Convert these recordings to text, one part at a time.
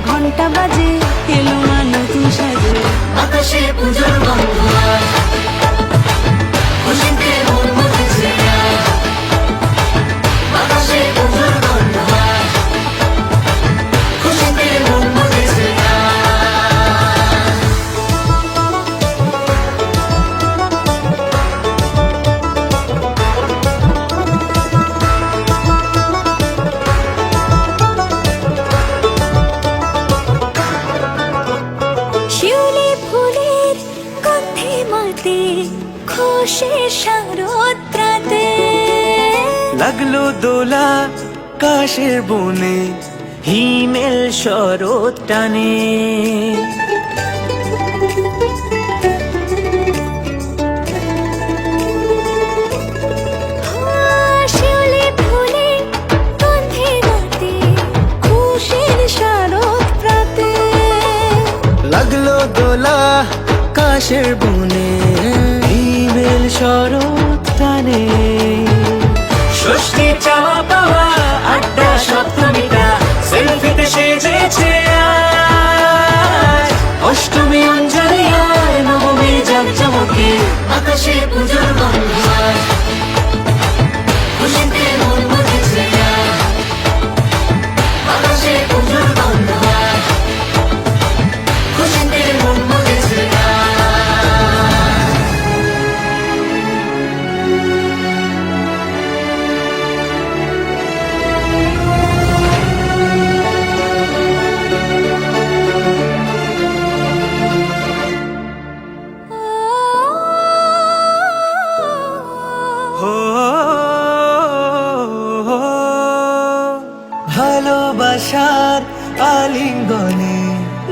ঘন্টা বাজে, এলো মা নতুন সাজে। আকাশে পুজোর গন্ধ আজ, খুশিতে মন মতেছে আজ। আকাশে পুজোর গন্ধ আজ, খুশিতে মন মতেছে আজ। শিউলি ফুলের গন্ধে মাতে, খুশির শারদ রাতে। লাগলো দোলা কাশের বনে, হিমেল শরৎ টানে। শিউলি ফুলের গন্ধে মাতে, খুশির শারদ রাতে। লাগলো দোলা কাশের বনে, হিমেল শরৎ টানে। ষষ্ঠী চাওয়া পাওয়া আড্ডা সপ্তমীটা সেলফিতে সেজেছে আজ। অষ্টমী অঞ্জলি আর নবমী জাঁকজমকে, আকাশে পুজোর গন্ধ আজ, খুশিতে মন মতেছে আজ। আকাশে পুজোর গন্ধ আজ, খুশিতে মন মতেছে আজ। হো ভালোবাসার আলিঙ্গনে,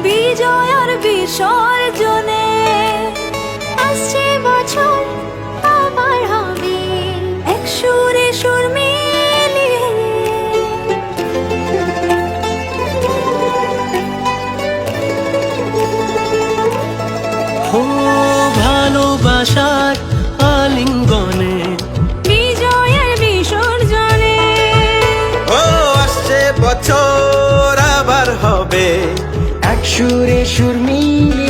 বিজয় আর বিসর্জনে। আসছে বছর আবার হবে, এক সুরে সুর মিলিয়ে। হো ভালোবাসার আলিঙ্গনে। বিজয় আর বিসর্জনে। ও আসছে বছর আবার হবে, এক সুরে সুর মিলিয়ে।